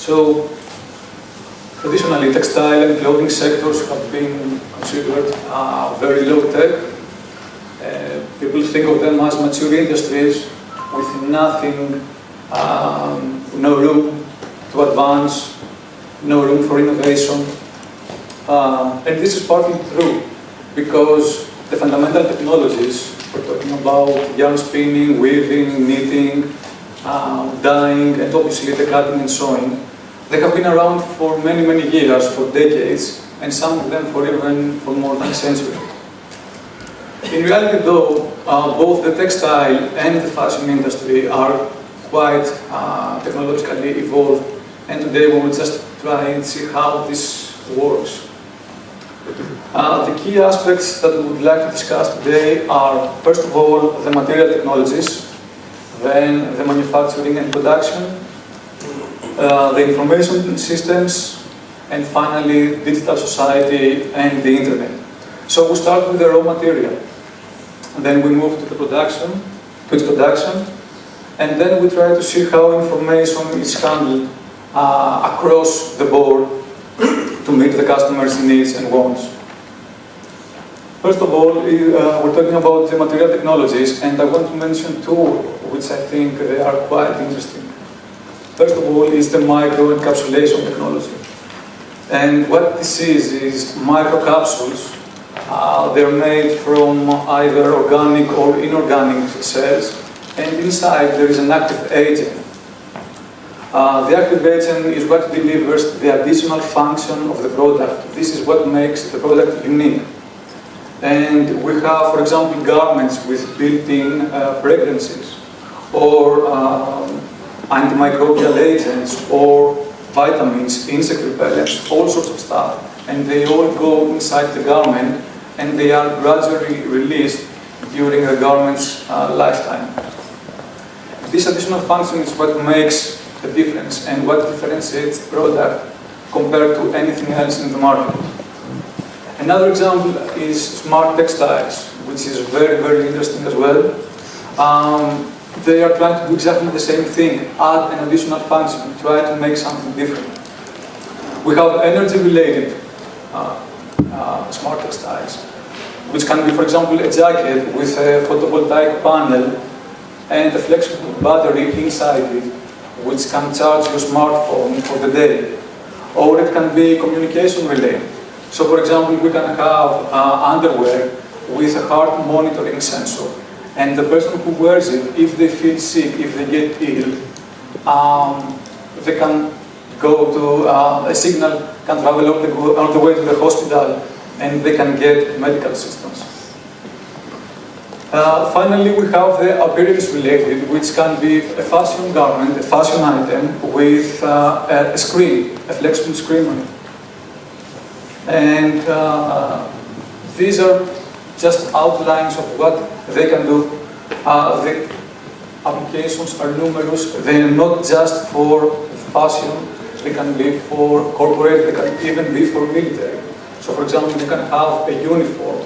So, traditionally, textile and clothing sectors have been considered very low-tech. People think of them as mature industries with nothing, no room to advance, no room for innovation. And this is partly true, because the fundamental technologies, we're talking about yarn spinning, weaving, knitting, dyeing, and obviously the cutting and sewing, they have been around for many, many years, for decades, and some of them for more than a century. In reality, though, both the textile and the fashion industry are quite technologically evolved, and today we will just try and see how this works. The key aspects that we would like to discuss today are, first of all, the material technologies, then the manufacturing and production, the information systems, and finally, digital society and the internet. So we start with the raw material, and then we move to its production, and then we try to see how information is handled across the board to meet the customer's needs and wants. First of all, we're talking about the material technologies, and I want to mention two, which I think they are quite interesting. First of all is the microencapsulation technology. And what this is microcapsules. They're made from either organic or inorganic cells, and inside there is an active agent. The active agent is what delivers the additional function of the product. This is what makes the product unique. And we have, for example, garments with built-in fragrances, or antimicrobial agents, or vitamins, insect repellents, all sorts of stuff. And they all go inside the garment, and they are gradually released during the garment's lifetime. This additional function is what makes the difference and what differentiates the product compared to anything else in the market. Another example is smart textiles, which is very, very interesting as well. They are trying to do exactly the same thing, add an additional function, try to make something different. We have energy-related smart textiles, which can be, for example, a jacket with a photovoltaic panel and a flexible battery inside it, which can charge your smartphone for the day. Or it can be communication-related. So, for example, we can have underwear with a heart monitoring sensor. And the person who wears it, if they feel sick, if they get ill, they can go to, a signal can travel all the way to the hospital, and they can get medical assistance. Finally, we have the appearance-related, which can be a fashion garment, a fashion item, with a screen, a flexible screen on it. And these are just outlines of what they can do. The applications are numerous. They are not just for fashion. They can be for corporate. They can even be for military. So, for example, you can have a uniform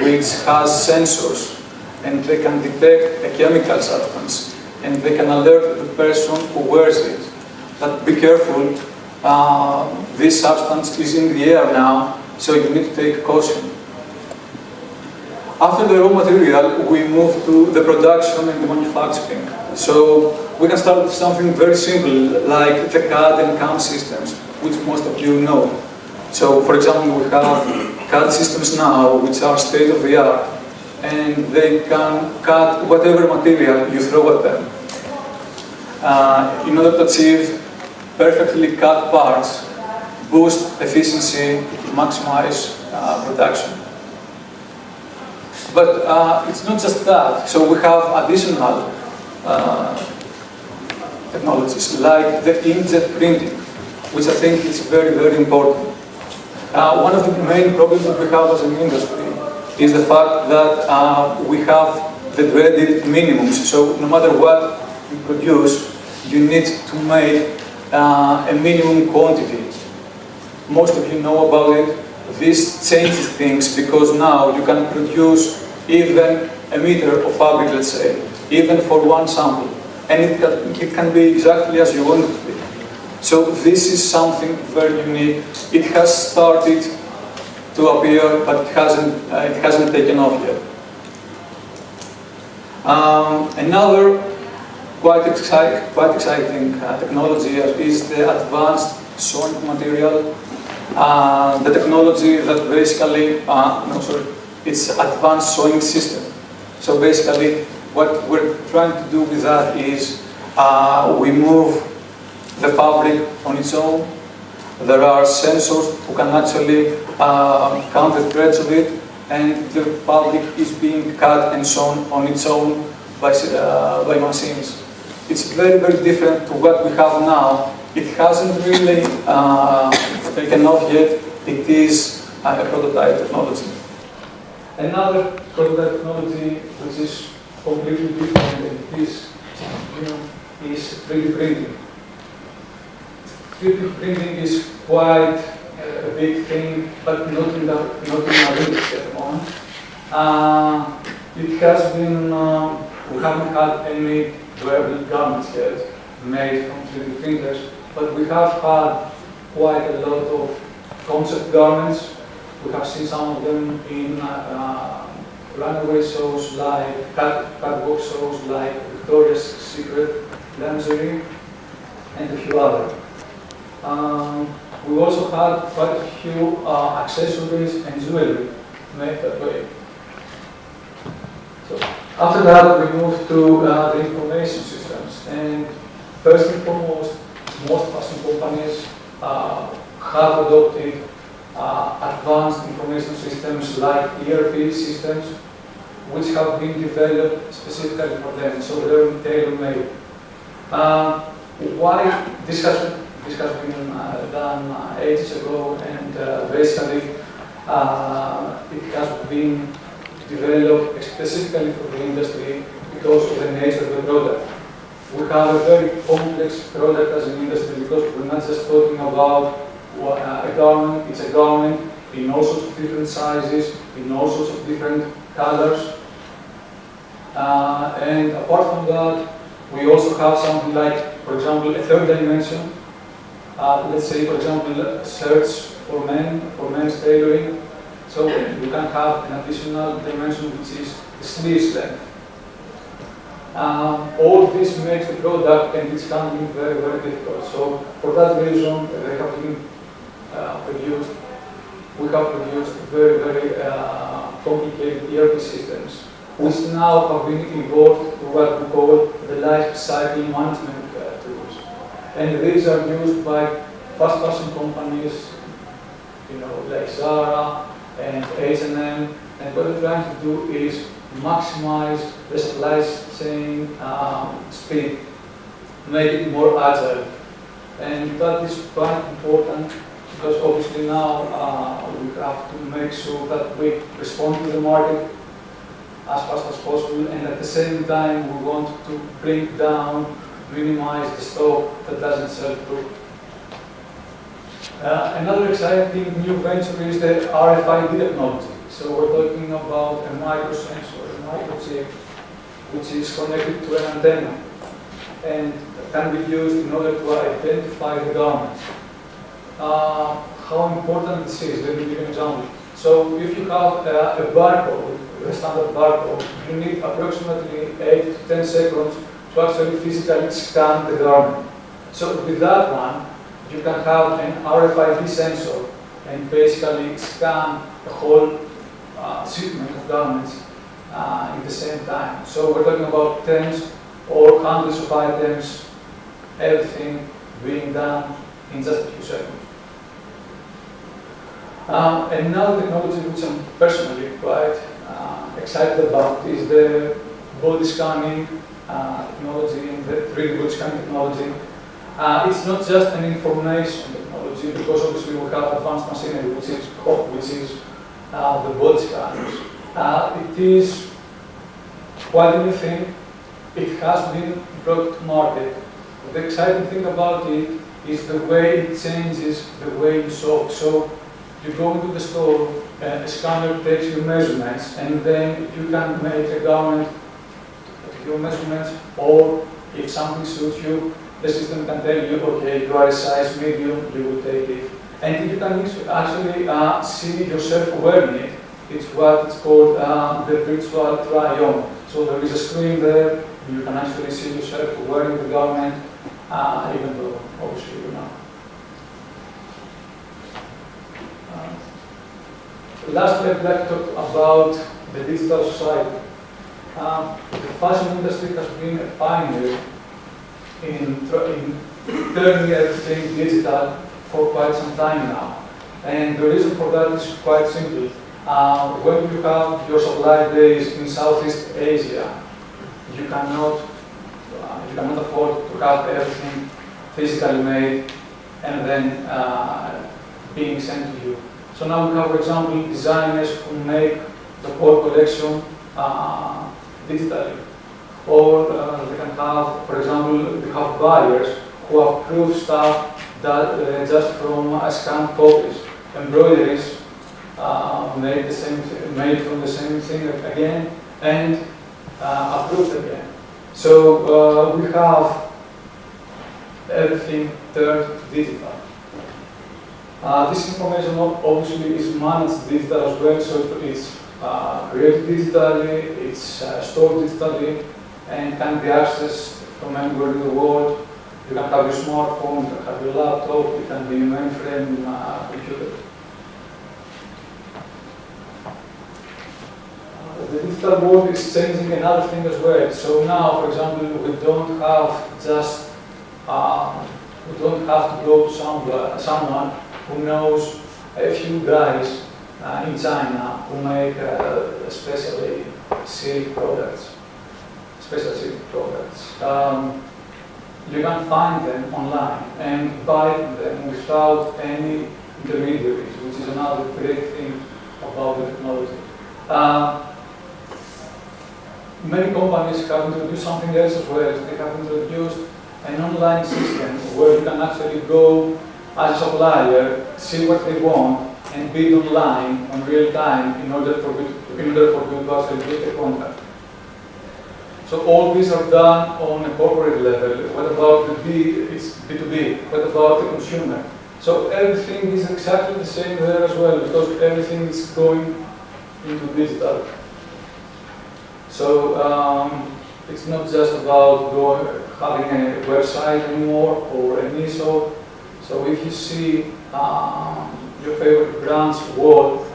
which has sensors, and they can detect a chemical substance, and they can alert the person who wears it that be careful, this substance is in the air now, so you need to take caution. After the raw material, we move to the production and the manufacturing. So we can start with something very simple, like the CAD and CAM systems, which most of you know. So, for example, we have CAD systems now, which are state-of-the-art, and they can cut whatever material you throw at them. In order to achieve perfectly cut parts, boost efficiency, maximize production. But it's not just that. So we have additional technologies, like the inkjet printing, which I think is very, very important. One of the main problems that we have as an industry is the fact that we have the dreaded minimums. So no matter what you produce, you need to make a minimum quantity. Most of you know about it. This changes things because now you can produce even a meter of fabric, let's say, even for one sample. And it can be exactly as you want it to be. So this is something very unique. It has started to appear, but it hasn't taken off yet. Another quite exciting technology is the advanced sewing material. The technology that basically, it's advanced sewing system. So basically, what we're trying to do with that is we move the fabric on its own. There are sensors who can actually count the threads of it, and the fabric is being cut and sewn on its own by machines. It's very, very different to what we have now. It hasn't really taken off yet. It is a prototype technology. Another prototype technology which is completely different than this is 3D printing. 3D printing is quite a big thing, but not in our industry at the moment. It has been, we haven't had any wearable garments yet made from 3D printers, but we have had quite a lot of concept garments. We have seen some of them in runaway shows like catwalk shows like Victoria's Secret, lingerie, and a few others. We also had quite a few accessories and jewelry made that way. So after that, we moved to the information systems. And first and foremost, most fashion companies have adopted advanced information systems like ERP systems, which have been developed specifically for them, so they're tailor-made. Why this has been done ages ago, and basically it has been developed specifically for the industry because of the nature of the product. We have a very complex product as an industry because we're not just talking about a garment. It's a garment in all sorts of different sizes, in all sorts of different colors. And apart from that, we also have something like, for example, a third dimension. Let's say, for example, shirts for men's tailoring. So you can have an additional dimension, which is the sleeves length. All this makes the product and its handling very, very difficult. So for that reason, they have been produced. We have produced very, very complicated ERP systems, which now have been evolved to what we call the life cycle management tools. And these are used by fast fashion companies, like Zara and H&M. And what they're trying to do is maximize the supply chain speed, make it more agile. And that is quite important because obviously now we have to make sure that we respond to the market as fast as possible, and at the same time we want to bring down, minimize the stock that doesn't sell through. Another exciting new venture is the RFID technology. So we're talking about a microsensor, a microchip, which is connected to an antenna and can be used in order to identify the garments. How important this is, let me give you an example. So if you have a barcode, a standard barcode, you need approximately 8 to 10 seconds to actually physically scan the garment. So with that one, you can have an RFID sensor and basically scan the whole shipment of garments in the same time. So we're talking about tens or hundreds of items, everything being done in just a few seconds. Another technology which I'm personally quite excited about is the body scanning technology and the 3D body scanning technology. It's not just an information technology because obviously we have advanced machinery which is the body scanners. It is quite a new thing. It has been brought to market. The exciting thing about it is the way it changes the way you shop. So you go into the store, a scanner takes your measurements, and then you can make a garment at your measurements, or if something suits you, the system can tell you, okay, you are a size medium, you will take it. And you can actually see yourself wearing it. It's what it's called the virtual try-on. So there is a screen there, you can actually see yourself wearing the garment, even though obviously you're not. Lastly, I'd like to talk about the digital society. The fashion industry has been a pioneer in turning everything digital for quite some time now. And the reason for that is quite simple. When you have your supply base in Southeast Asia, you cannot afford to have everything physically made and then being sent to you. So now we have, for example, designers who make the whole collection digitally. Or they can have, for example, you have buyers who approve stuff that just from scanned copies, embroideries made from the same thing again and approved again. So we have everything turned digital. This information obviously is managed digital as well, so it's created digitally, it's stored digitally, and can be accessed from anywhere in the world. You can have your smartphone, you can have your laptop, it can be a mainframe computer. The digital world is changing another thing as well. So now, for example, we don't have to go to someone who knows a few guys in China who make especially silk products. You can find them online and buy them without any intermediaries, which is another great thing about the technology. Many companies have introduced something else as well. They have introduced an online system where you can actually go as a supplier, see what they want, and bid online on real time in order for you to actually get a contract. So all these are done on a corporate level. What about the B? It's B2B. What about the consumer? So everything is exactly the same there as well, because everything is going into digital. So it's not just about having a website anymore or an e-shop. So if you see your favorite brand's wall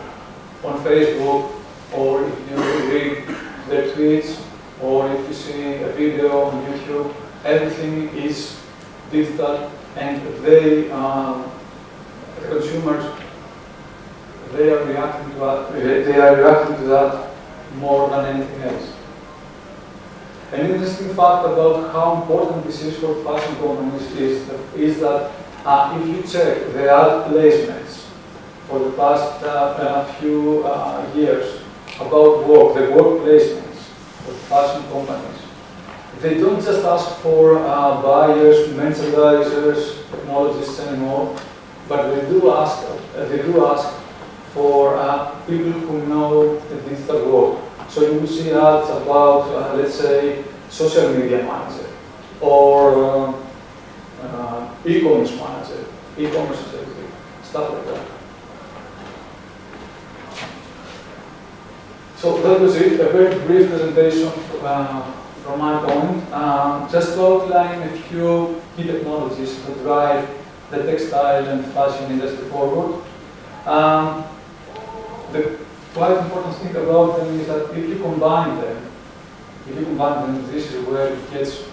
on Facebook, or if you read their tweets, or if you see a video on YouTube, everything is digital, and they, the consumers, they are reacting to that more than anything else. An interesting fact about how important this is for fashion companies is that if you check the ad placements for the past few years about the work placements for fashion companies, they don't just ask for buyers, merchandisers, technologists anymore, but they do ask for people who know the digital world. So you will see ads about, let's say, social media manager or e-commerce manager, e-commerce executive, stuff like that. So that was it, a very brief presentation from my point, just to outline a few key technologies that drive the textile and fashion industry forward. The quite important thing about them is that if you combine them, this is where it gets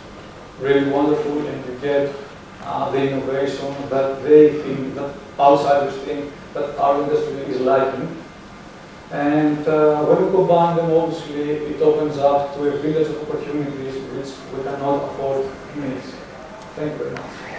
really wonderful, and you get the innovation that they think, that outsiders think that our industry is lacking. And when we combine them, obviously, it opens up to a village of opportunities which we cannot afford to miss. Thank you very much.